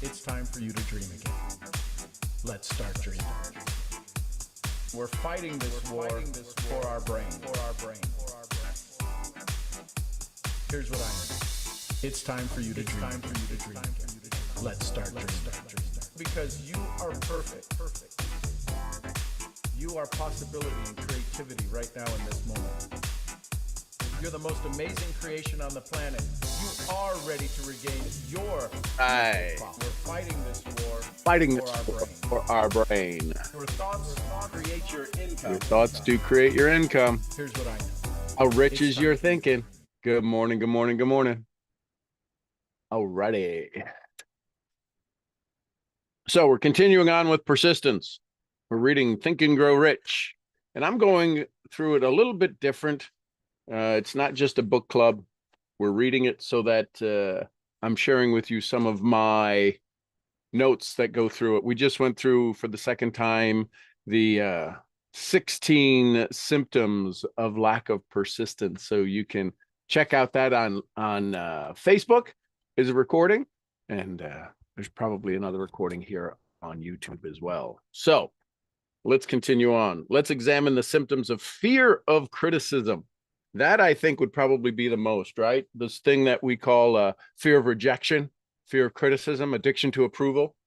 It's time for you to dream again. Let's start dreaming. We're fighting this war for our brain. Here's what I mean. It's time for you to dream again. Let's start dreaming. Because you are perfect. You are possibility and creativity right now in this moment. You're the most amazing creation on the planet. You are ready to regain your Right. power. We're fighting this war Fighting for our brain. for our brain. Your thoughts create your income. Your thoughts do create your income. Here's what I know. How rich is your thinking? Good morning, good morning, good morning. Alrighty. So we're continuing on with persistence. We're reading Think and Grow Rich. And I'm going through it a little bit different. It's not just a book club. We're reading it so that I'm sharing with you some of my notes that go through it. We just went through for the second time the 16 symptoms of lack of persistence. So you can check out that on Facebook is a recording, and there's probably another recording here on YouTube as well. So let's continue on. Let's examine the symptoms of fear of criticism. That I think would probably be the most, right? This thing that we call fear of rejection, fear of criticism, addiction to approval.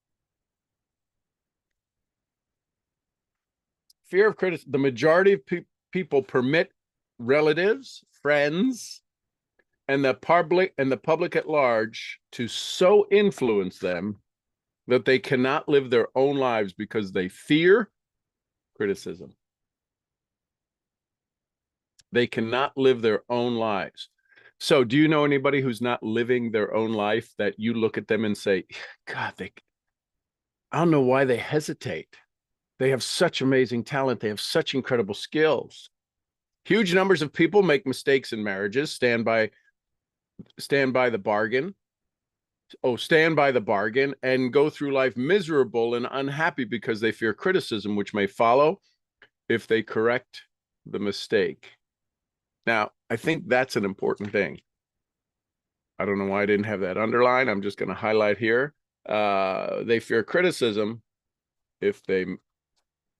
Fear of criticism. The majority of people permit relatives, friends, and the public at large to so influence them that they cannot live their own lives because they fear criticism. They cannot live their own lives. So do you know anybody who's not living their own life that you look at them and say, God, I don't know why they hesitate. They have such amazing talent. They have such incredible skills. Huge numbers of people make mistakes in marriages, stand by the bargain, and go through life miserable and unhappy because they fear criticism, which may follow if they correct the mistake. Now, I think that's an important thing. I don't know why I didn't have that underlined. I'm just going to highlight here. They fear criticism if they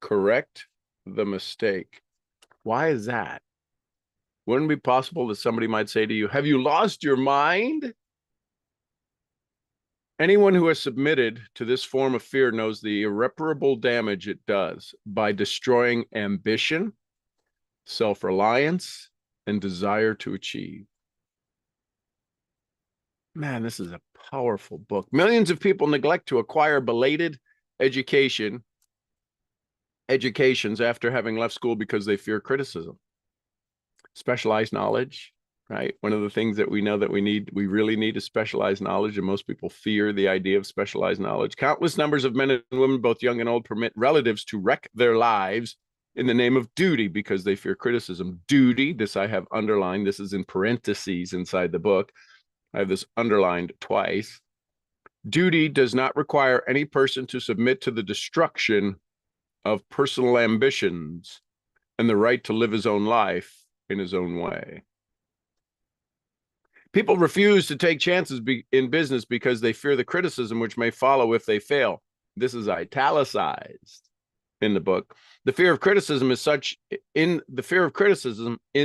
correct the mistake. Why is that? Wouldn't it be possible that somebody might say to you, have you lost your mind? Anyone who has submitted to this form of fear knows the irreparable damage it does by destroying ambition, self-reliance, and desire to achieve. Man, this is a powerful book. Millions of people neglect to acquire belated educations after having left school because they fear criticism. Specialized knowledge, right? One of the things that we know that we really need is specialized knowledge, and most people fear the idea of specialized knowledge. Countless numbers of men and women, both young and old, permit relatives to wreck their lives in the name of duty because they fear criticism. Duty, this I have underlined. This is in parentheses inside the book. I have this underlined twice. Duty does not require any person to submit to the destruction of personal ambitions and the right to live his own life in his own way. People refuse to take chances in business because they fear the criticism which may follow if they fail. This is italicized in the book. The fear of criticism in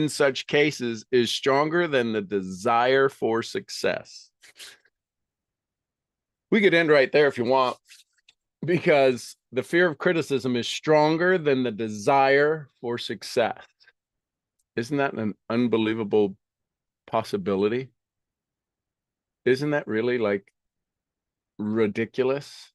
such cases is stronger than the desire for success. We could end right there if you want, because the fear of criticism is stronger than the desire for success. Isn't that an unbelievable possibility? Isn't that really like ridiculous?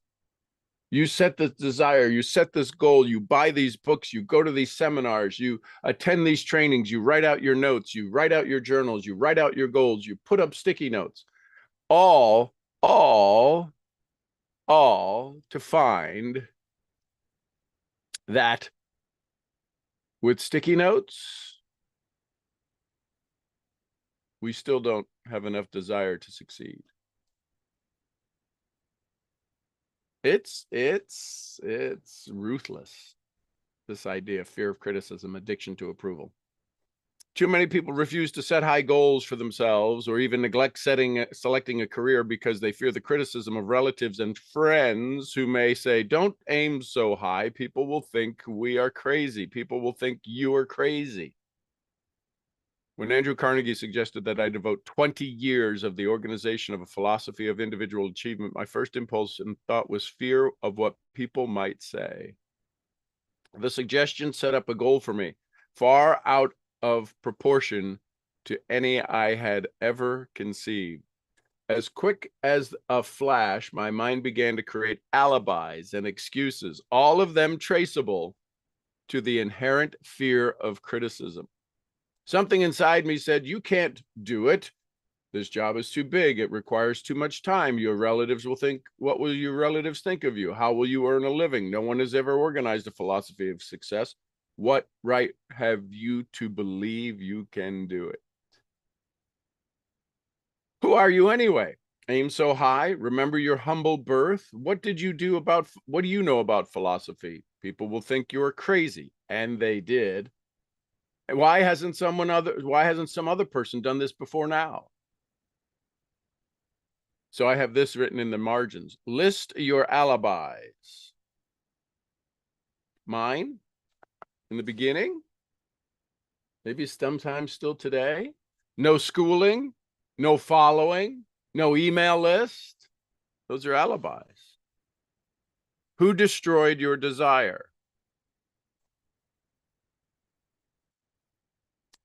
You set this desire, you set this goal, you buy these books, you go to these seminars, you attend these trainings, you write out your notes, you write out your journals, you write out your goals, you put up sticky notes, all to find that with sticky notes, we still don't have enough desire to succeed. It's ruthless, this idea of fear of criticism, addiction to approval. Too many people refuse to set high goals for themselves or even neglect selecting a career because they fear the criticism of relatives and friends who may say, don't aim so high. People will think we are crazy. People will think you are crazy. When Andrew Carnegie suggested that I devote 20 years of the organization of a philosophy of individual achievement, my first impulse and thought was fear of what people might say. The suggestion set up a goal for me, far out of proportion to any I had ever conceived. As quick as a flash, my mind began to create alibis and excuses, all of them traceable to the inherent fear of criticism. Something inside me said, you can't do it. This job is too big. It requires too much time. Your relatives will think, what will your relatives think of you? How will you earn a living? No one has ever organized a philosophy of success. What right have you to believe you can do it? Who are you anyway? Aim so high. Remember your humble birth. What do you know about philosophy? People will think you're crazy, and they did. Why hasn't some other person done this before now? So I have this written in the margins. List your alibis. Mine in the beginning, maybe sometimes still today. No schooling, no following, no email list. Those are alibis. Who destroyed your desire?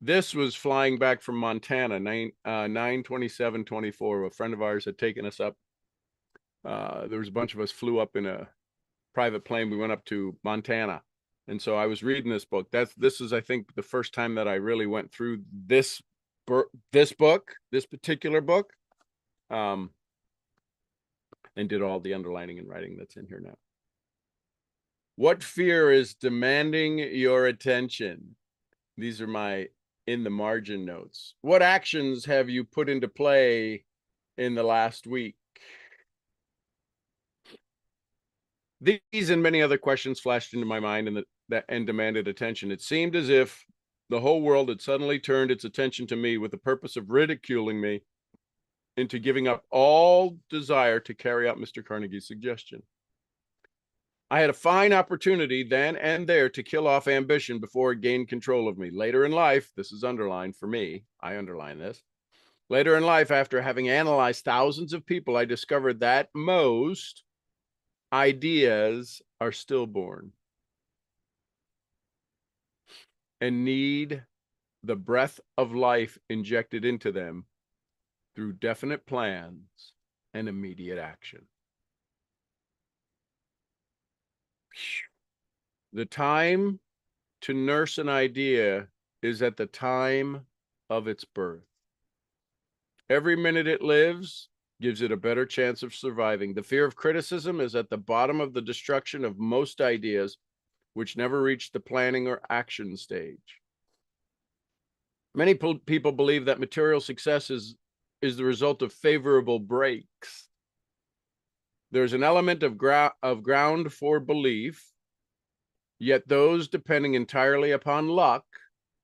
This was flying back from Montana, 9/27/24. A friend of ours had taken us up. There was a bunch of us flew up in a private plane. We went up to Montana. And so I was reading this book. This is, I think, the first time that I really went through this particular book, and did all the underlining and writing that's in here now. What fear is demanding your attention? These are my in the margin notes. What actions have you put into play in the last week? These and many other questions flashed into my mind and demanded attention. It seemed as if the whole world had suddenly turned its attention to me with the purpose of ridiculing me into giving up all desire to carry out Mr. Carnegie's suggestion. I had a fine opportunity then and there to kill off ambition before it gained control of me. Later in life, this is underlined for me, I underline this. Later in life, after having analyzed thousands of people, I discovered that most ideas are stillborn and need the breath of life injected into them through definite plans and immediate action. The time to nurse an idea is at the time of its birth. Every minute it lives gives it a better chance of surviving. The fear of criticism is at the bottom of the destruction of most ideas which never reach the planning or action stage. Many people believe that material success is the result of favorable breaks. There's an element of ground for belief, yet those depending entirely upon luck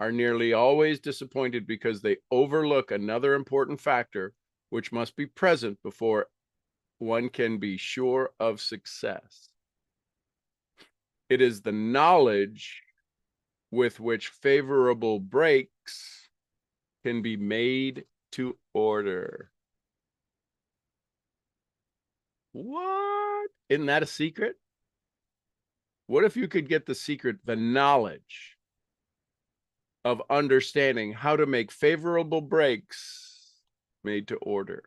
are nearly always disappointed because they overlook another important factor which must be present before one can be sure of success. It is the knowledge with which favorable breaks can be made to order. What? Isn't that a secret? What if you could get the secret, the knowledge of understanding how to make favorable breaks made to order?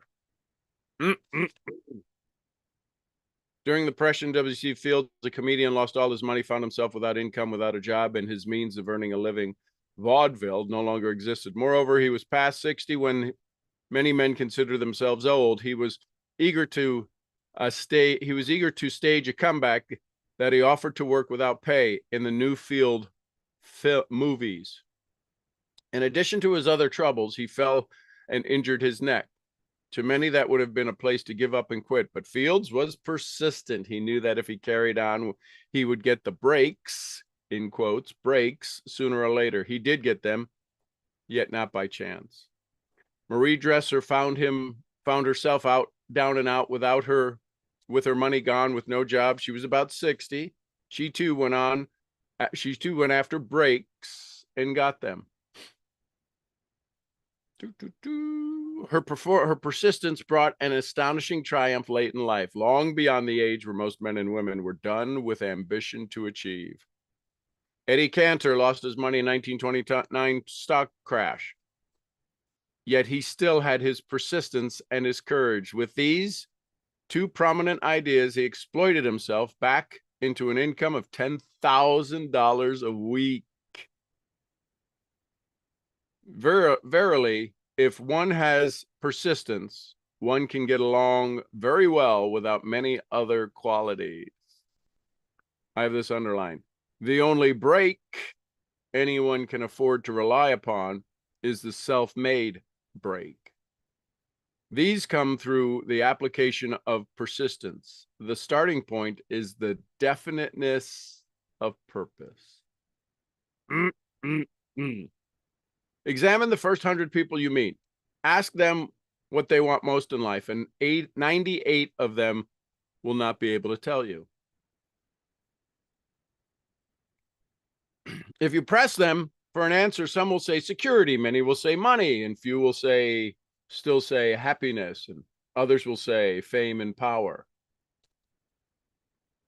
During the Depression, W.C. Fields, a comedian, lost all his money, found himself without income, without a job, and his means of earning a living, vaudeville, no longer existed. Moreover, he was past 60 when many men consider themselves old. He was eager to stage a comeback that he offered to work without pay in the new field movies. In addition to his other troubles, he fell and injured his neck. To many, that would have been a place to give up and quit, but Fields was persistent. He knew that if he carried on, he would get the breaks, in quotes, breaks, sooner or later. He did get them. yet not by chance. Marie Dresser found herself out, down and out, with her money gone, with no job. She was about 60. She too went after breaks and got them. Her persistence brought an astonishing triumph late in life, long beyond the age where most men and women were done with ambition to achieve. Eddie Cantor lost his money in 1929 stock crash, yet he still had his persistence and his courage. With these two prominent ideas, he exploited himself back into an income of $10,000 a week. Verily, if one has persistence, one can get along very well without many other qualities. I have this underlined. The only break anyone can afford to rely upon is the self-made break. These come through the application of persistence. The starting point is the definiteness of purpose. Examine the first 100 people you meet. Ask them what they want most in life, and 98 of them will not be able to tell you. If you press them for an answer, some will say security, many will say money, and few will still say happiness, and others will say fame and power.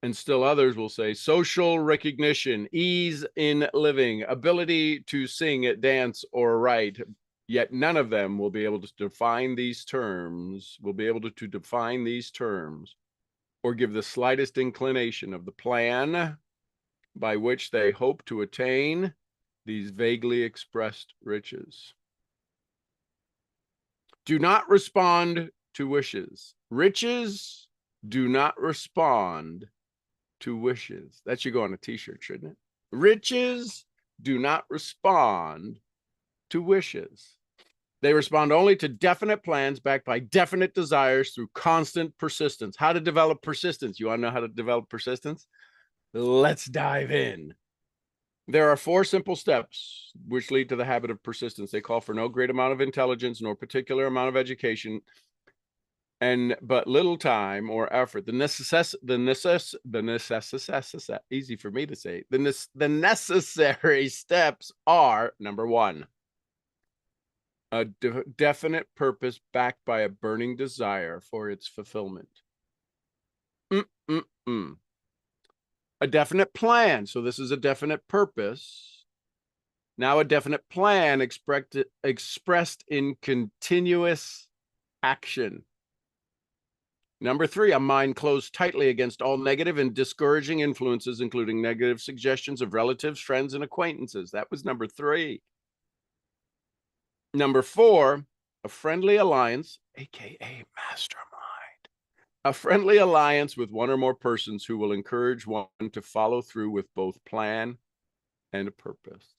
And still others will say social recognition, ease in living, ability to sing, dance, or write. Yet none of them will be able to define these terms, or give the slightest inclination of the plan by which they hope to attain these vaguely expressed riches. Do not respond to wishes. Riches do not respond to wishes. That should go on a t-shirt, shouldn't it? Riches do not respond to wishes. They respond only to definite plans backed by definite desires through constant persistence. How to develop persistence? You want to know how to develop persistence? Let's dive in. There are 4 simple steps which lead to the habit of persistence. They call for no great amount of intelligence nor particular amount of education, but little time or effort. Easy for me to say. The necessary steps are: number 1, a definite purpose backed by a burning desire for its fulfillment. A definite plan. So this is a definite purpose. Now a definite plan expressed in continuous action. Number 3, a mind closed tightly against all negative and discouraging influences, including negative suggestions of relatives, friends, and acquaintances. That was number 3. Number 4, a friendly alliance, aka mastermind. A friendly alliance with one or more persons who will encourage one to follow through with both plan and purpose.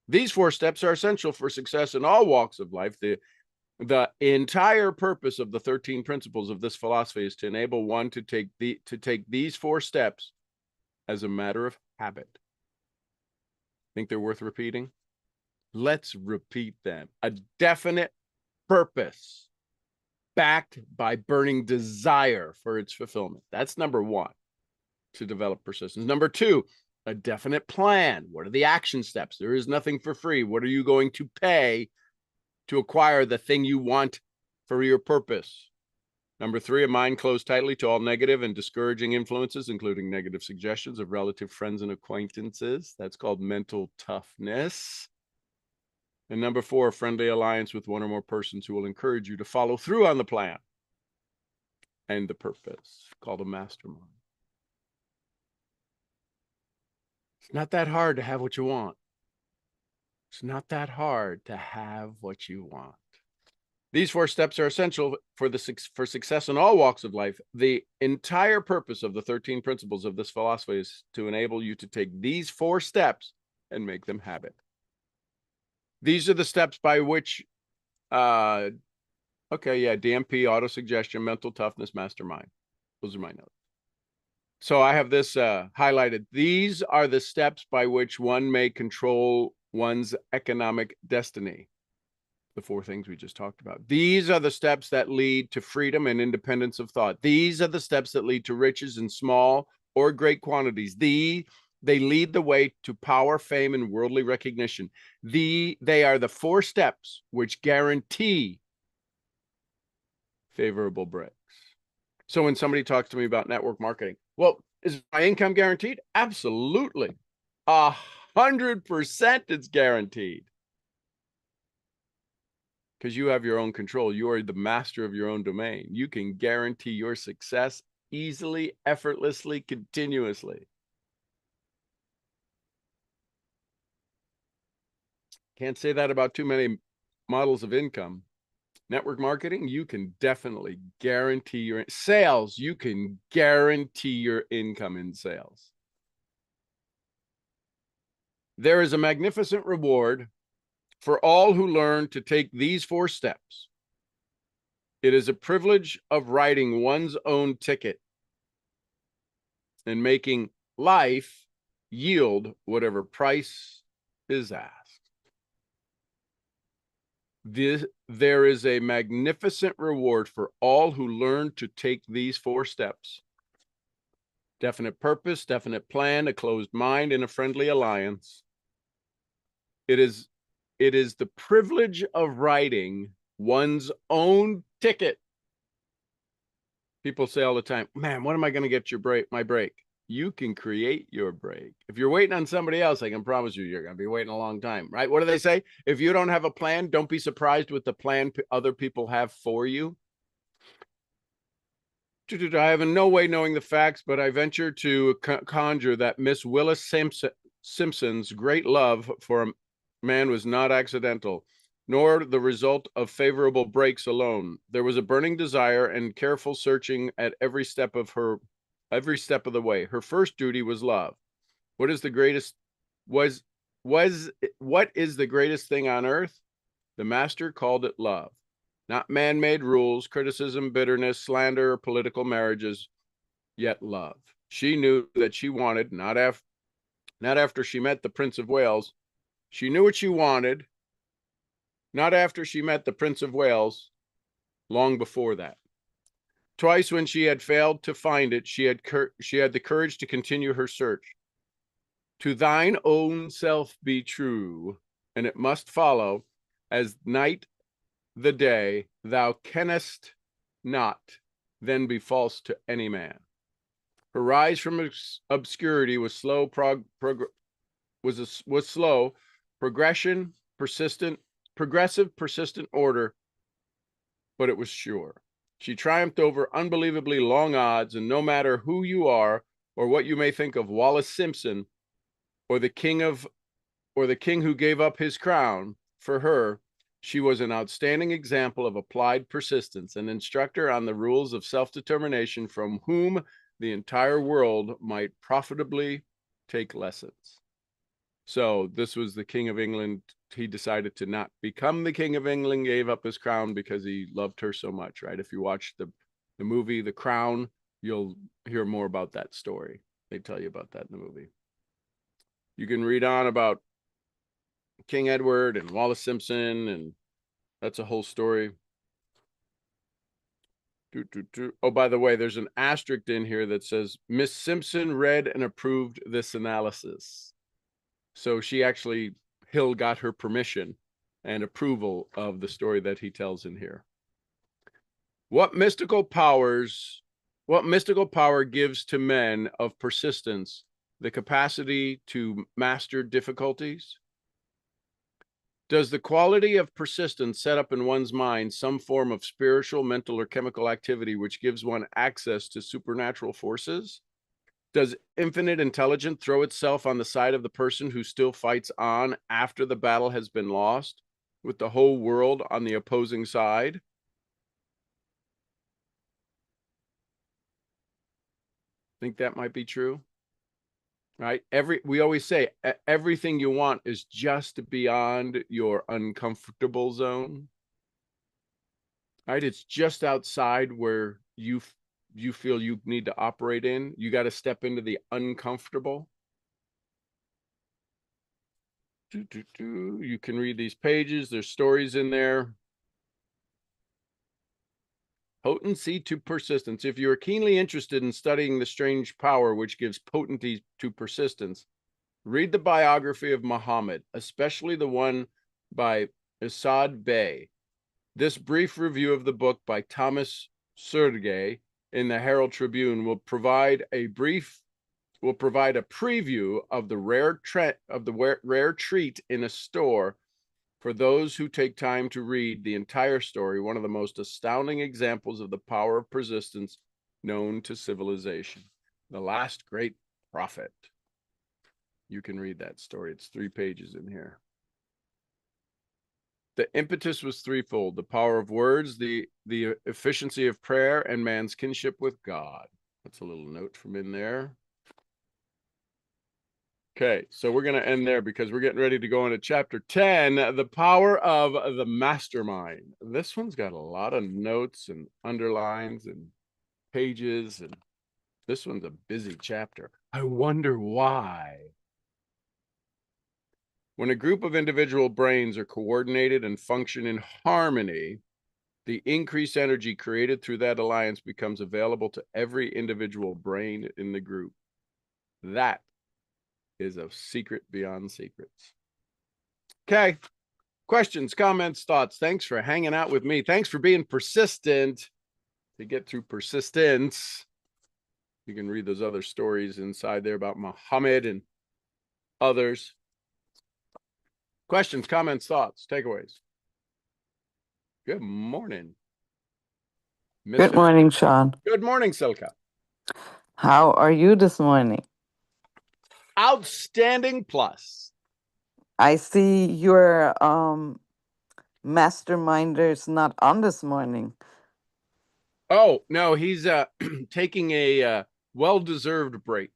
These 4 steps are essential for success in all walks of life. The entire purpose of the 13 principles of this philosophy is to enable one to take these 4 steps as a matter of habit. Think they're worth repeating? Let's repeat them. A definite purpose backed by burning desire for its fulfillment. That's number 1, to develop persistence. Number 2, a definite plan. What are the action steps? There is nothing for free. What are you going to pay to acquire the thing you want for your purpose? Number 3, a mind closed tightly to all negative and discouraging influences, including negative suggestions of relative, friends, and acquaintances. That's called mental toughness. And number 4, a friendly alliance with one or more persons who will encourage you to follow through on the plan and the purpose, called a mastermind. It's not that hard to have what you want. It's not that hard to have what you want. These 4 steps are essential for success in all walks of life. The entire purpose of the 13 principles of this philosophy is to enable you to take these 4 steps and make them habit. These are the steps by which, DMP, autosuggestion, mental toughness, mastermind. Those are my notes. So I have this highlighted. These are the steps by which one may control one's economic destiny. The four things we just talked about. These are the steps that lead to freedom and independence of thought. These are the steps that lead to riches in small or great quantities. They lead the way to power, fame, and worldly recognition. They are the four steps which guarantee favorable breaks. So when somebody talks to me about network marketing, well, is my income guaranteed? Absolutely. 100% it's guaranteed. Because you have your own control. You are the master of your own domain. You can guarantee your success easily, effortlessly, continuously. Can't say that about too many models of income. Network marketing, you can definitely guarantee your sales. You can guarantee your income in sales. There is a magnificent reward for all who learn to take these four steps. It is a privilege of writing one's own ticket and making life yield whatever price is asked. There is a magnificent reward for all who learn to take these four steps. Definite purpose, definite plan, a closed mind, and a friendly alliance. It is the privilege of writing one's own ticket. People say all the time, man, when am I going to get my break? You can create your break. If you're waiting on somebody else, I can promise you're going to be waiting a long time, right? What do they say? If you don't have a plan, don't be surprised with the plan other people have for you. I have in no way knowing the facts, but I venture to conjure that Miss Willis Simpson's great love for a man was not accidental, nor the result of favorable breaks alone. There was a burning desire and careful searching at every step of the way. Her first duty was love. What is the greatest thing on earth? The master called it love. Not man-made rules, criticism, bitterness, slander, or political marriages, yet love. She knew that she wanted, not after she met the Prince of Wales. She knew what she wanted, not after she met the Prince of Wales, long before that. Twice when she had failed to find it, she had the courage to continue her search. To thine own self be true, and it must follow, as night the day, thou kennest not, then be false to any man. Her rise from obscurity was slow, progressive, persistent order, but it was sure. She triumphed over unbelievably long odds, and no matter who you are or what you may think of Wallace Simpson or the king who gave up his crown, for her, she was an outstanding example of applied persistence, an instructor on the rules of self-determination from whom the entire world might profitably take lessons. So this was the King of England. He decided to not become the King of England, gave up his crown because he loved her so much, right? If you watch the movie The Crown, you'll hear more about that story. They tell you about that in the movie. You can read on about King Edward and Wallace Simpson, and that's a whole story. Oh, by the way, there's an asterisk in here that says Miss Simpson read and approved this analysis. So Hill got her permission and approval of the story that he tells in here. What mystical power gives to men of persistence the capacity to master difficulties? Does the quality of persistence set up in one's mind some form of spiritual, mental, or chemical activity which gives one access to supernatural forces? Does infinite intelligence throw itself on the side of the person who still fights on after the battle has been lost, with the whole world on the opposing side? Think that might be true? Right? We always say everything you want is just beyond your uncomfortable zone. Right? It's just outside where you feel you need to operate in. You got to step into the uncomfortable. You can read these pages. There's stories in there. Potency to persistence. If you are keenly interested in studying the strange power which gives potency to persistence, read the biography of Muhammad, especially the one by Asad Bey. This brief review of the book by Thomas Sergey in the Herald Tribune will provide a preview of the rare treat in a store for those who take time to read the entire story, one of the most astounding examples of the power of persistence known to civilization. The Last Great Prophet. You can read that story. It's 3 pages in here. The impetus was threefold: the power of words, the efficiency of prayer, and man's kinship with God. That's a little note from in there. Okay, so we're going to end there because we're getting ready to go into chapter 10, the power of the mastermind. This one's got a lot of notes and underlines and pages, and this one's a busy chapter. I wonder why. When a group of individual brains are coordinated and function in harmony, the increased energy created through that alliance becomes available to every individual brain in the group. That is a secret beyond secrets. Okay. Questions, comments, thoughts. Thanks for hanging out with me. Thanks for being persistent to get through persistence. You can read those other stories inside there about Muhammad and others. Questions, comments, thoughts, takeaways. Good morning. Good morning, Sean. Good morning, Silka. How are you this morning? Outstanding plus. I see your masterminder's not on this morning. Oh, no, he's taking a well-deserved break.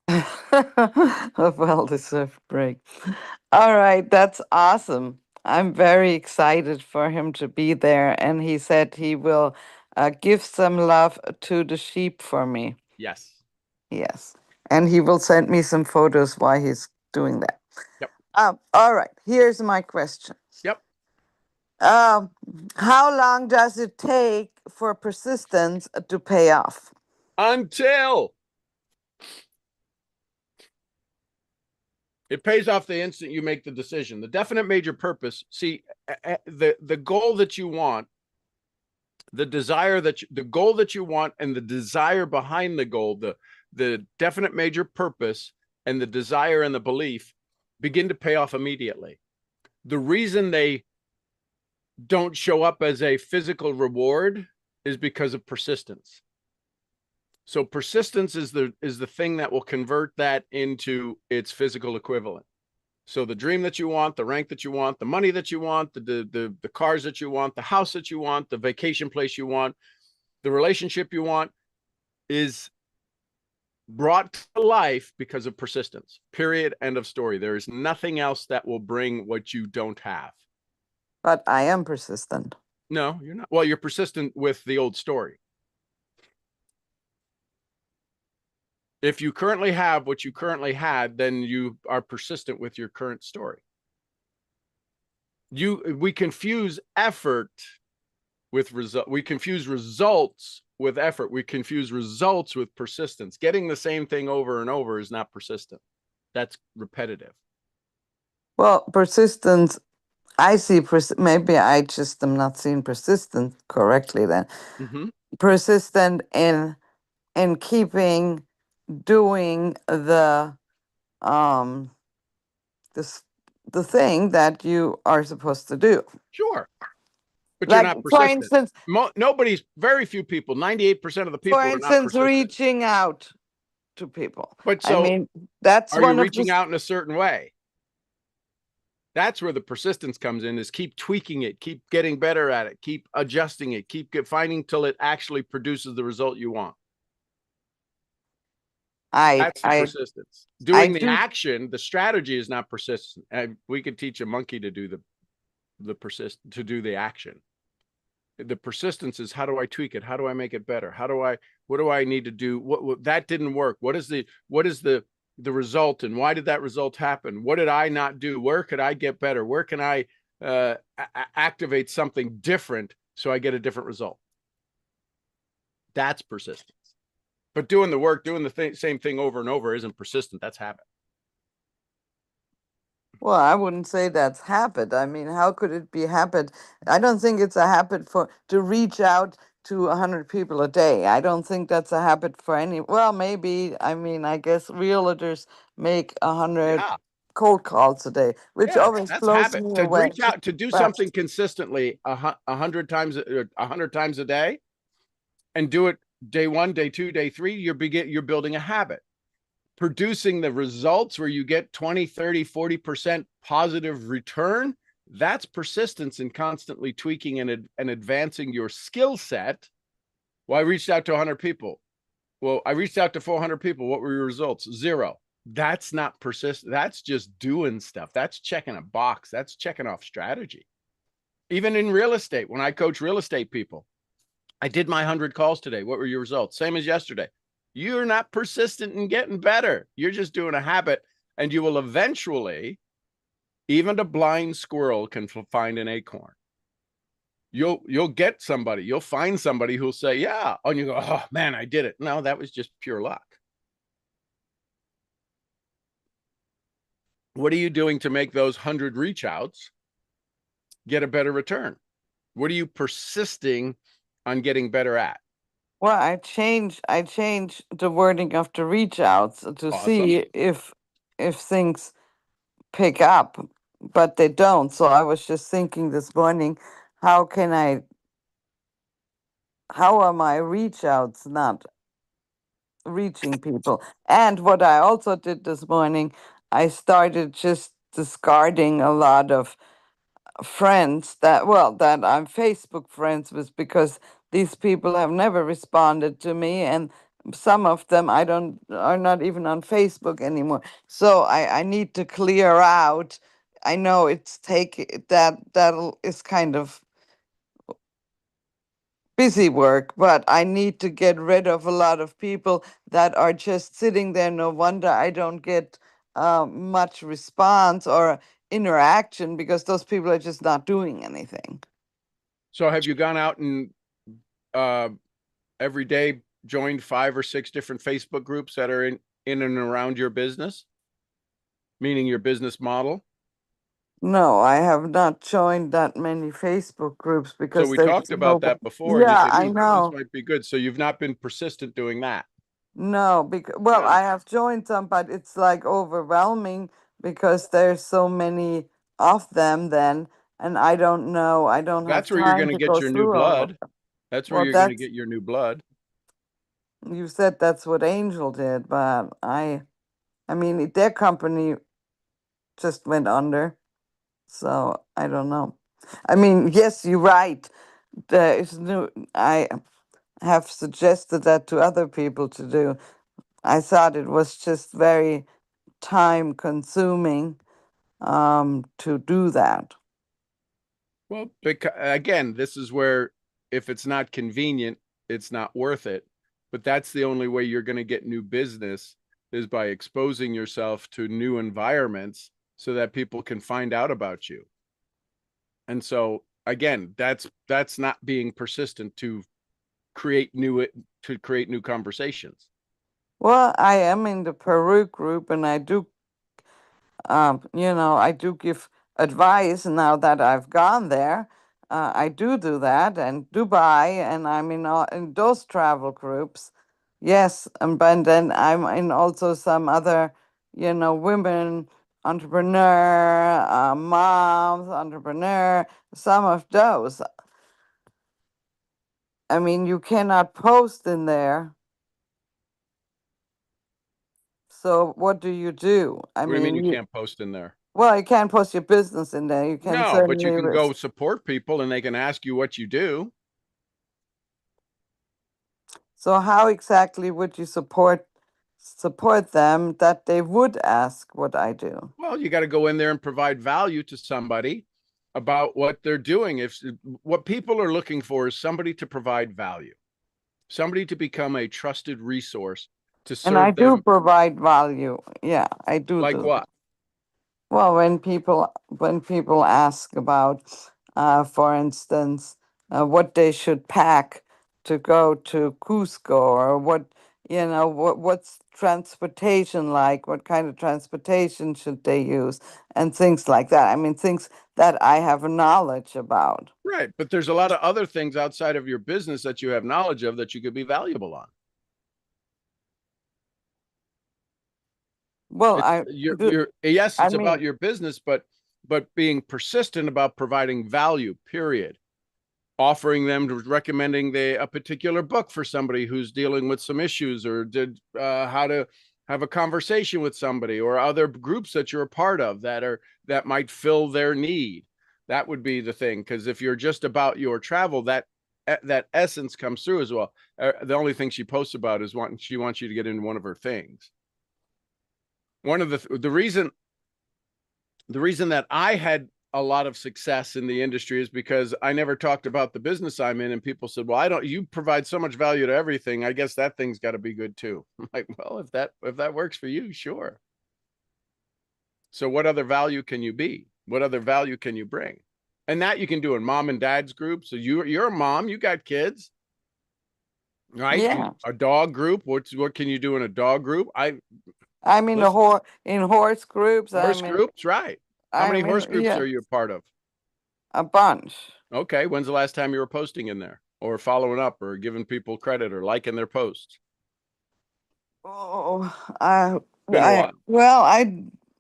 A well-deserved break. All right, that's awesome. I'm very excited for him to be there. And he said he will give some love to the sheep for me. Yes. Yes. And he will send me some photos while he's doing that. Yep. All right, here's my question. Yep. How long does it take for persistence to pay off? Until it pays off the instant you make the decision. The definite major purpose. See, the goal that you want, the goal that you want, and the desire behind the goal, the definite major purpose and the desire and the belief begin to pay off immediately. The reason they don't show up as a physical reward is because of persistence. So persistence is the thing that will convert that into its physical equivalent. So the dream that you want, the rank that you want, the money that you want, the cars that you want, the house that you want, the vacation place you want, the relationship you want is brought to life because of persistence. Period. End of story. There is nothing else that will bring what you don't have. But I am persistent. No, you're not. Well, you're persistent with the old story. If you currently have what you currently had, then you are persistent with your current story. We confuse effort with result. We confuse results with effort. We confuse results with persistence. Getting the same thing over and over is not persistent. That's repetitive. Well, persistence, I see, maybe I just am not seeing persistent correctly then. Mm-hmm. Persistent in keeping doing the thing that you are supposed to do. Sure. But like, you're not persistent. For instance, very few people, 98% of the people for are not instance, persistent. reaching out to people. But so, I mean, that's are one you of reaching out in a certain way? That's where the persistence comes in, is keep tweaking it, keep getting better at it, keep adjusting it, keep finding till it actually produces the result you want. That's the persistence. Doing the action, the strategy is not persistent. We could teach a monkey to do to do the action. The persistence is, how do I tweak it? How do I make it better? What do I need to do? What that didn't work? What is the the result and why did that result happen? What did I not do? Where could I get better? Where can I activate something different so I get a different result? That's persistence. But doing the work, doing the same thing over and over isn't persistent. That's habit. Well, I wouldn't say that's habit. I mean, how could it be habit? I don't think it's a habit for to reach out to 100 people a day. I don't think that's a habit for any. Well, maybe. I mean, I guess realtors make 100 Yeah. cold calls a day, which Yeah, always that's blows habit. me To away. reach out, to do But something consistently 100 times, 100 times a day, and do it day 1, day 2, day 3. You're building a habit. Producing the results where you get 20, 30, 40% positive return. That's persistence in constantly tweaking and advancing your skill set. Well, I reached out to 100 people. Well, I reached out to 400 people. What were your results? 0. That's not persistent. That's just doing stuff. That's checking a box. That's checking off strategy. Even in real estate, when I coach real estate people, I did my 100 calls today. What were your results? Same as yesterday. You're not persistent in getting better. You're just doing a habit, and you will eventually, even a blind squirrel can find an acorn. You'll get somebody, you'll find somebody who'll say, yeah. And you go, oh man, I did it. No, that was just pure luck. What are you doing to make those 100 reach outs get a better return? What are you persisting on getting better at? well, I changed the wording of the reach outs to Awesome. see if things pick up, but they don't. So I was just thinking this morning, how can I how are my reach outs not reaching people? And what I also did this morning, I started just discarding a lot of friends that I'm Facebook friends with, because these people have never responded to me, and some of them I don't are not even on Facebook anymore. So I need to clear out. I know it's that is kind of busy work, but I need to get rid of a lot of people that are just sitting there. No wonder I don't get much response or interaction, because those people are just not doing anything. So have you gone out and uh, every day joined 5 or 6 different Facebook groups that are in and around your business, meaning your business model? No, I have not joined that many Facebook groups So because we there's talked about no. that before, and you Yeah, said, I this know. might be good. So you've not been persistent doing that. No, because well, Yeah. I have joined some, but it's like overwhelming because there's so many of them then, and I don't know. I don't have That's where you're time going to to get go your new through all of blood. them. That's where Well, you're going to that's get your new blood. you said that's what Angel did, but I mean, their company just went under, so I don't know. I mean, yes, you're right. There is new. I have suggested that to other people to do. I thought it was just very time consuming to do that. Well, again, this is where if it's not convenient, it's not worth it. But that's the only way you're going to get new business is by exposing yourself to new environments so that people can find out about you. And so again, that's not being persistent create new to create new conversations. Well, I am in the Peru group, and I do, I do give advice now that I've gone there. I do that, and Dubai, and I'm in those travel groups. Yes, but then I'm in also some other, women entrepreneur, moms entrepreneur, some of those. I mean, you cannot post in there. So what do you do? I What do you mean mean, you can't post in there? well, you can't post your business in there. You can No, but you certainly can go support people and they can ask you what you do. So how exactly would you support them that they would ask what I do? Well, you got to go in there and provide value to somebody about what they're doing. If what people are looking for is somebody to provide value, somebody to become a trusted resource to And I serve do them. provide value. Yeah, I do Like do that. what? Well, when people ask about, for instance, what they should pack to go to Cusco, or what's transportation like, what kind of transportation should they use, and things like that. I mean, things that I have knowledge about. Right. But there's a lot of other things outside of your business that you have knowledge of that you could be valuable on. Well, It's I do. you're yes, I it's about mean, your business, but being persistent about providing value, period. Offering them, to recommending a particular book for somebody who's dealing with some issues, or did how to have a conversation with somebody, or other groups that you're a part of that might fill their need. That would be the thing, because if you're just about your travel, that essence comes through as well. The only thing she posts about is she wants you to get into one of her things. One of the reason that I had a lot of success in the industry is because I never talked about the business I'm in, and people said, well, you provide so much value to everything, I guess that thing's got to be good too. I'm like, well, if that works for you, sure. So what other value can you be? What other value can you bring? And that you can do in mom and dad's group. So you're a mom, you got kids, right? yeah. A dog group. What can you do in a dog group? I'm in Listen, in horse groups. horse groups, right? How many horse groups Yeah, are you a part of? a bunch. Okay, when's the last time you were posting in there, or following up, or giving people credit, or liking their posts? Oh, I, Been a while. well,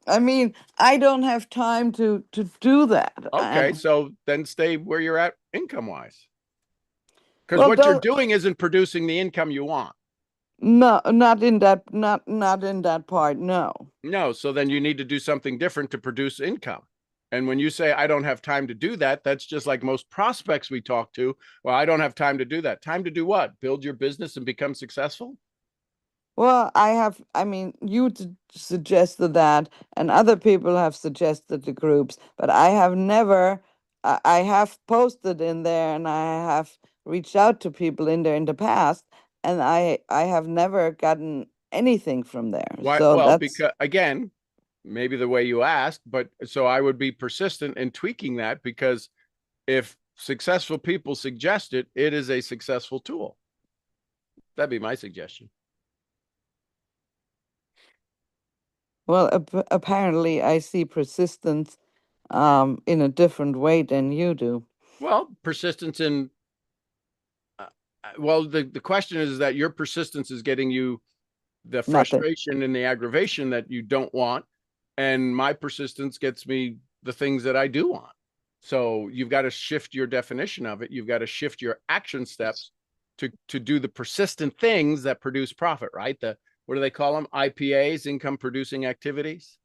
I mean, I don't have time to do that. Okay, so then stay where you're at income wise, because Well, what you're doing isn't producing the income you want. no, not in that part. No. No, so then you need to do something different to produce income. And when you say, I don't have time to do that, that's just like most prospects we talk to. Well, I don't have time to do that. Time to do what? Build your business and become successful? Well, I mean, suggested that, and other people have suggested the groups, but I have never, I have posted in there, and I have reached out to people in there in the past, and I have never gotten anything from there. Why? So Well, that's, because again, maybe the way you asked, but so I would be persistent in tweaking that, because if successful people suggest it, it is a successful tool. That'd be my suggestion. well, apparently I see persistence in a different way than you do. Well, persistence in, well, the question is that your persistence is getting you the Nothing. frustration and the aggravation that you don't want. And my persistence gets me the things that I do want. So you've got to shift your definition of it. You've got to shift your action steps to do the persistent things that produce profit, right? What do they call them? IPAs, income producing activities.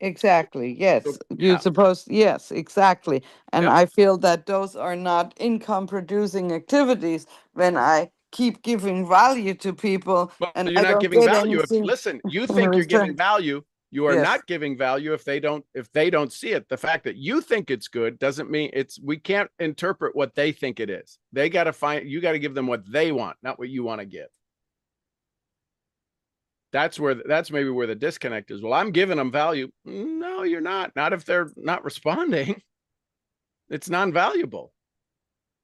Exactly. Yes. So, yeah. Yes, exactly. And Yep. I feel that those are not income producing activities when I keep giving value to people Well, and you're I not don't giving get value. anything Listen, you in think you're giving return. value. You are Yes. not giving value if they don't see it. The fact that you think it's good doesn't mean we can't interpret what they think it is. You got to give them what they want, not what you want to give. That's maybe where the disconnect is. Well, I'm giving them value. No, you're not. Not if they're not responding. It's non-valuable.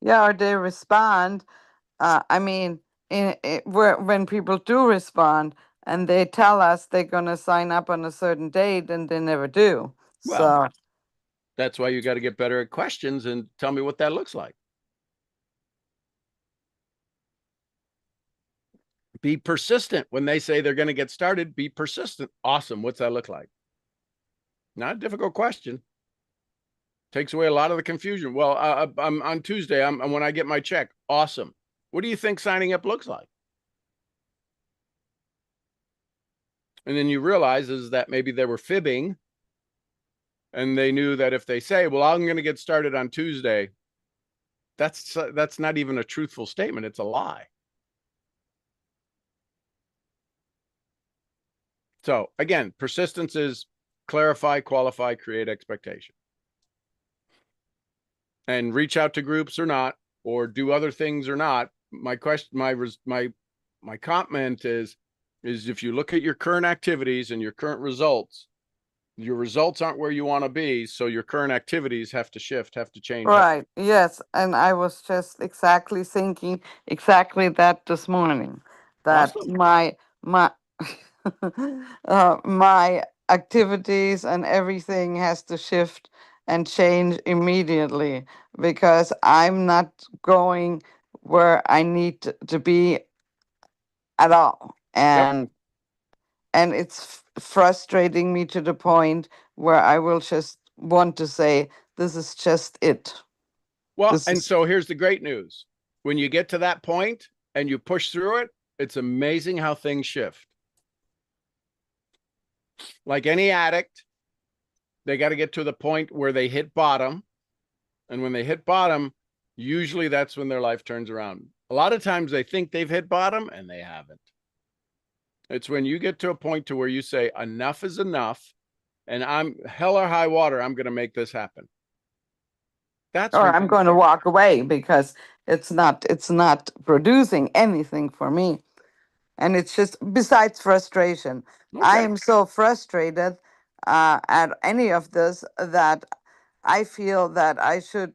Yeah, or they respond. I mean, when people do respond and they tell us they're going to sign up on a certain date and they never do. Well, So, that's why you got to get better at questions and tell me what that looks like. Be persistent. When they say they're going to get started, be persistent. Awesome. What's that look like? Not a difficult question. Takes away a lot of the confusion. Well, I'm on Tuesday. When I get my check. Awesome. What do you think signing up looks like? And then you realize is that maybe they were fibbing, and they knew that if they say, well, I'm going to get started on Tuesday, that's not even a truthful statement. It's a lie. So again, persistence is clarify, qualify, create expectation. And reach out to groups or not, or do other things or not, my question, my comment is if you look at your current activities and your current results, your results aren't where you want to be. So your current activities have to shift, have to change. Right. Yes. And I was just exactly thinking exactly that this morning. That Awesome. my my activities and everything has to shift and change immediately because I'm not going where I need to be at all. Yep. And it's frustrating me to the point where I will just want to say, this is just it. Well, This and is so here's the great news. When you get to that point and you push through it, it's amazing how things shift. Like any addict, they got to get to the point where they hit bottom. And when they hit bottom, usually that's when their life turns around. A lot of times they think they've hit bottom and they haven't. It's when you get to a point to where you say, enough is enough, and I'm hell or high water, I'm going to make this happen. That's or when I'm things going to start. walk away because it's not producing anything for me. And it's just besides frustration. I Okay. am so frustrated at any of this that I feel that I should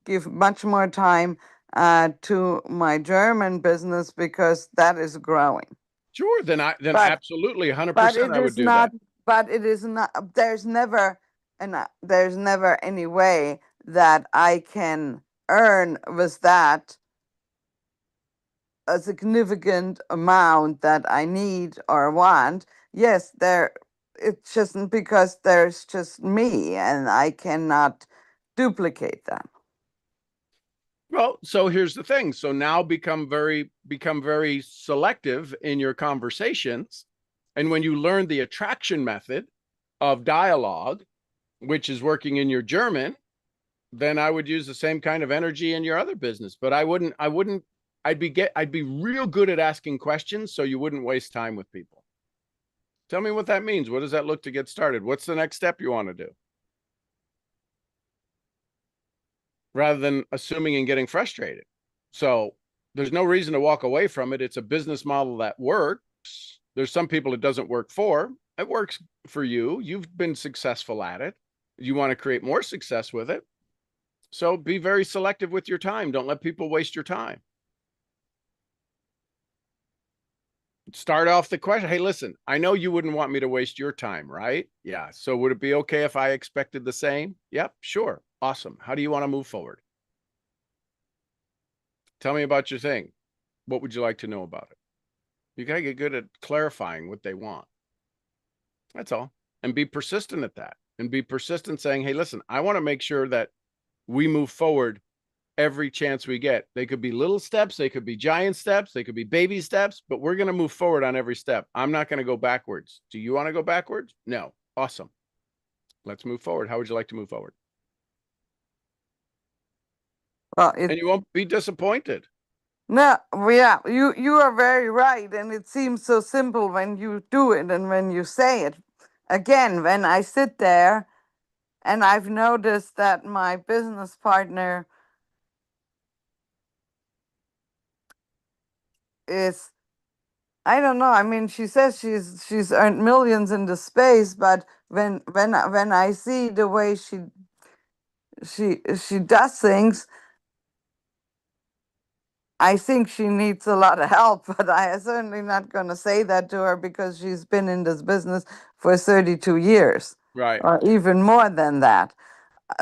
give much more time to my German business because that is growing. Sure. Then But absolutely but 100% it I would is do not. that. But it is not. There's never any way that I can earn with that a significant amount that I need or want. Yes, it's just because there's just me and I cannot duplicate that. Well, so here's the thing. So now become very selective in your conversations. And when you learn the attraction method of dialogue, which is working in your German, then I would use the same kind of energy in your other business. But I'd be real good at asking questions so you wouldn't waste time with people. Tell me what that means. What does that look to get started? What's the next step you want to do? Rather than assuming and getting frustrated. So there's no reason to walk away from it. It's a business model that works. There's some people it doesn't work for. It works for you. You've been successful at it. You want to create more success with it. So be very selective with your time. Don't let people waste your time. Start off the question. Hey, listen, I know you wouldn't want me to waste your time, right? Yeah. So would it be okay if I expected the same? Yep, sure. Awesome. How do you want to move forward? Tell me about your thing. What would you like to know about it? You got to get good at clarifying what they want. That's all. And be persistent at that. And be persistent saying, hey, listen, I want to make sure that we move forward every chance we get. They could be little steps, they could be giant steps, they could be baby steps, but we're going to move forward on every step. I'm not going to go backwards. Do you want to go backwards? No. Awesome. Let's move forward. How would you like to move forward? Well, And you won't be disappointed. no, yeah, you are very right, and it seems so simple when you do it and when you say it. Again, when I sit there, and I've noticed that my business partner is, I don't know. I mean, she says she's earned millions in the space, but when I see the way she does things, I think she needs a lot of help. But I am certainly not going to say that to her because she's been in this business for 32 years, Right. or even more than that.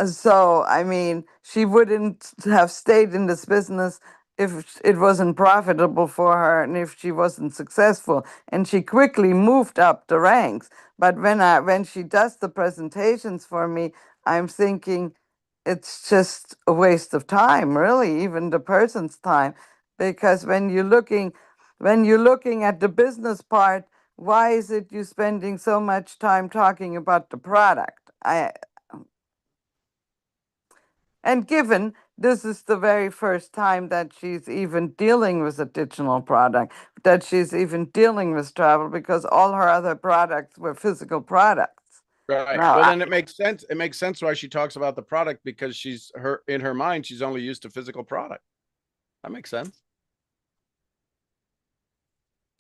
So, I mean, she wouldn't have stayed in this business if it wasn't profitable for her and if she wasn't successful. And she quickly moved up the ranks. But when she does the presentations for me, I'm thinking it's just a waste of time, really, even the person's time. Because when you're looking at the business part, why is it you spending so much time talking about the product? And given this is the very first time that she's even dealing with a digital product, that she's even dealing with travel, because all her other products were physical products. Right. Now, Well, then it makes sense. It makes sense why she talks about the product because she's in her mind, she's only used to physical product. That makes sense.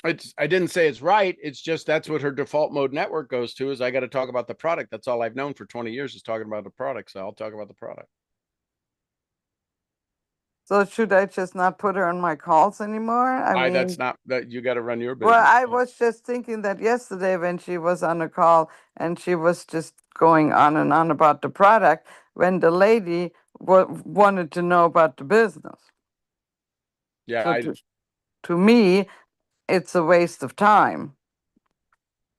I didn't say it's right. It's just that's what her default mode network goes to, is I got to talk about the product. That's all I've known for 20 years, is talking about the product. So I'll talk about the product. So should I just not put her on my calls anymore? I Why? That's mean, not that you got to run your well, business. I was just thinking that yesterday when she was on a call and she was just going on and on about the product when the lady wanted to know about the business. Yeah, So to me, it's a waste of time.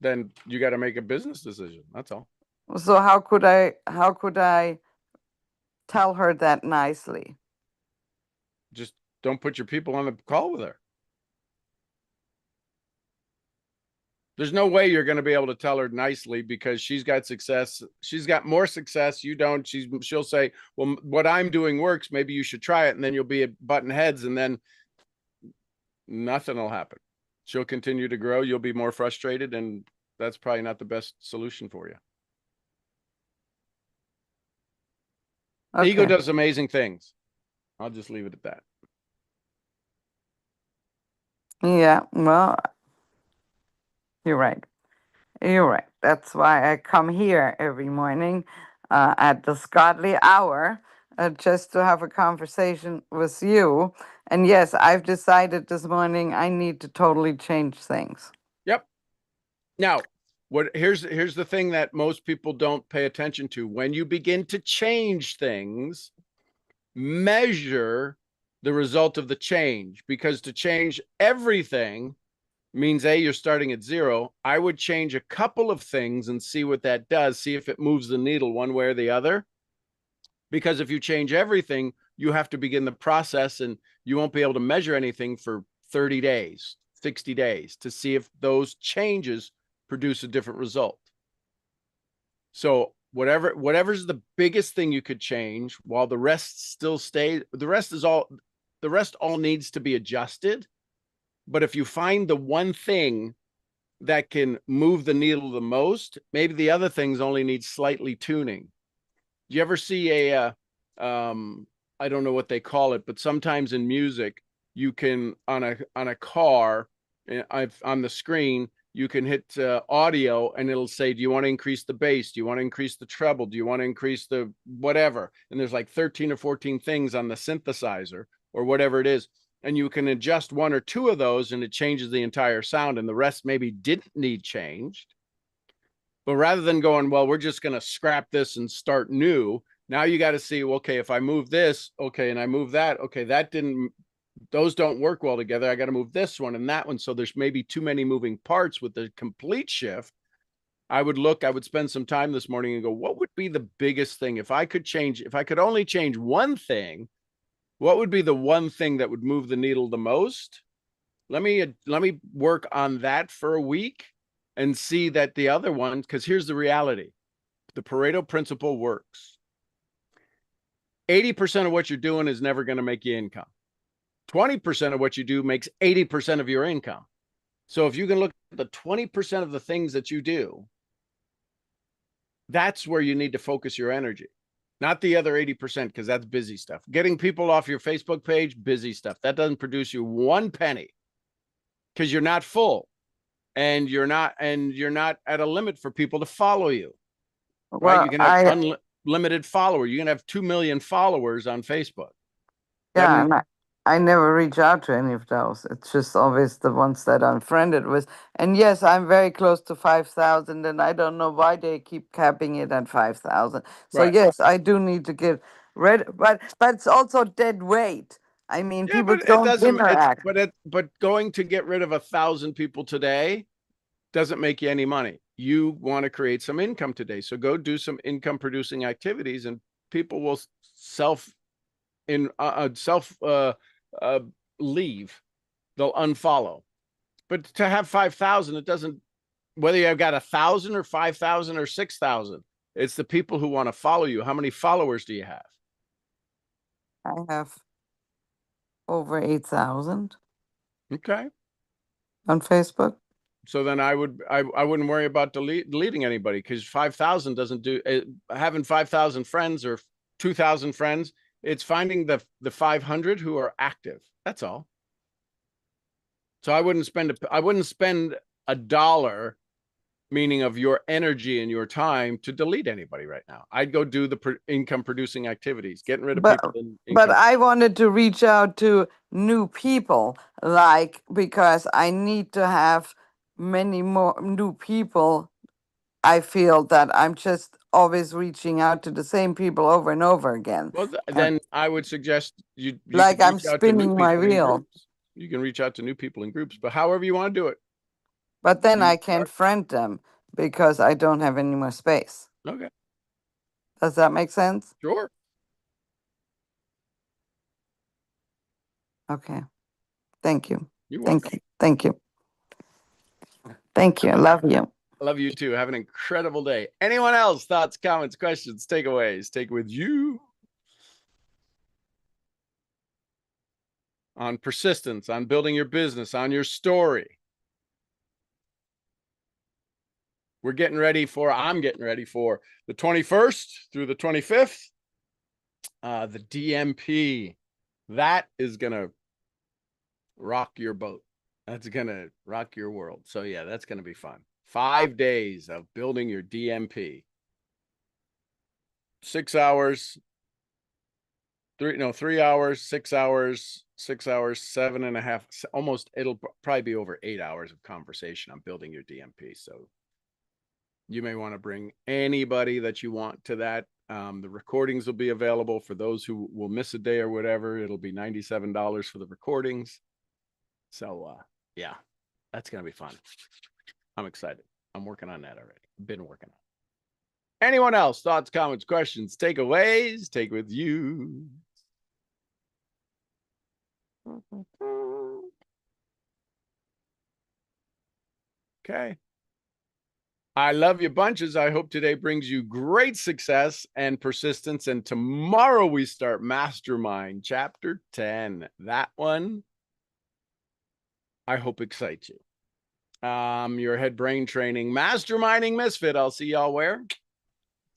then you got to make a business decision. That's all. So how could I tell her that nicely? Just don't put your people on the call with her. There's no way you're going to be able to tell her nicely, because she's got success. She's got more success. You don't. She'll say, well, what I'm doing works. Maybe you should try it. And then you'll be at button heads, and then nothing will happen. She'll continue to grow. You'll be more frustrated. And that's probably not the best solution for you. Okay. Ego does amazing things. I'll just leave it at that. Yeah, well, you're right. You're right. That's why I come here every morning at this godly hour just to have a conversation with you. And yes, I've decided this morning I need to totally change things. Yep. Now, here's the thing that most people don't pay attention to. When you begin to change things, measure the result of the change, because to change everything means you're starting at zero. I would change a couple of things and see what that does, see if it moves the needle one way or the other. Because if you change everything, you have to begin the process, and you won't be able to measure anything for 30 days, 60 days to see if those changes produce a different result. So whatever's the biggest thing you could change while the rest still stays, the rest all needs to be adjusted. But if you find the one thing that can move the needle the most, maybe the other things only need slightly tuning. Do you ever see I don't know what they call it, but sometimes in music, you can on a car, on the screen, you can hit audio, and it'll say, do you want to increase the bass? Do you want to increase the treble? Do you want to increase the whatever? And there's like 13 or 14 things on the synthesizer or whatever it is. And you can adjust one or two of those, and it changes the entire sound, and the rest maybe didn't need changed. But rather than going, well, we're just going to scrap this and start new, now you got to see, well, okay, if I move this, okay, and I move that, okay, those don't work well together. I got to move this one and that one. So there's maybe too many moving parts with the complete shift. I would spend some time this morning and go, what would be the biggest thing? If I could only change one thing, what would be the one thing that would move the needle the most? Let me work on that for a week and see that the other one, because here's the reality. The Pareto principle works. 80% of what you're doing is never going to make you income. 20% of what you do makes 80% of your income. So if you can look at the 20% of the things that you do, that's where you need to focus your energy. Not the other 80%, because that's busy stuff. Getting people off your Facebook page, busy stuff. That doesn't produce you one penny, because you're not full, and you're not at a limit for people to follow you. Right? Well, You can have unlimited followers. You can have 2 million followers on Facebook. yeah, and I never reach out to any of those. It's just always the ones that I'm friended with. And yes, I'm very close to 5,000, and I don't know why they keep capping it at 5,000. So Right. yes, I do need to get rid, but it's also dead weight. I mean, Yeah, people but it don't doesn't. interact. But going to get rid of 1,000 people today doesn't make you any money. You want to create some income today, so go do some income producing activities, and people will leave. They'll unfollow. But to have 5,000, it doesn't. Whether you've got 1,000 or 5,000 or 6,000, it's the people who want to follow you. How many followers do you have? I have over 8,000 Okay. on Facebook. So then I wouldn't worry about deleting anybody, because 5,000 doesn't do having 5,000 friends or 2,000 friends. It's finding the 500 who are active. That's all. So I wouldn't spend a dollar, meaning of your energy and your time, to delete anybody right now. I'd go do the income producing activities, getting rid of But people in but income. I wanted to reach out to new people, like, because I need to have many more new people. I feel that I'm just always reaching out to the same people over and over again. Well, And then I would suggest you like could I'm reach out to new spinning my people in wheel. groups. You can reach out to new people in groups, but however you want to do it. But then You I can't friend them because I don't have any more space. Okay, Does that make sense? sure. Okay. Thank you. You're Thank welcome. you. Thank you. Thank you. I love you. I love you too. Have an incredible day. Anyone else? Thoughts, comments, questions, takeaways? Take with you on persistence, on building your business, on your story. I'm getting ready for the 21st through the 25th. The DMP. That is going to rock your boat. That's going to rock your world. So yeah, that's going to be fun. 5 days of building your DMP. 6 hours, 3 hours, 6 hours, 6 hours, 7.5, almost, it'll probably be over 8 hours of conversation on building your DMP. So you may want to bring anybody that you want to that. The recordings will be available for those who will miss a day or whatever. It'll be $97 for the recordings. So yeah, that's going to be fun. I'm excited. I'm working on that already. Been working on it. Anyone else? Thoughts, comments, questions, takeaways? Take with you. Okay. I love you bunches. I hope today brings you great success and persistence. And tomorrow we start Mastermind Chapter 10. That one, I hope, excites you. Your head brain training, Masterminding Misfit. I'll see y'all where?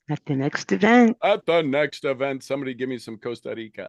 At the next event. At the next event. Somebody give me some Costa Rica.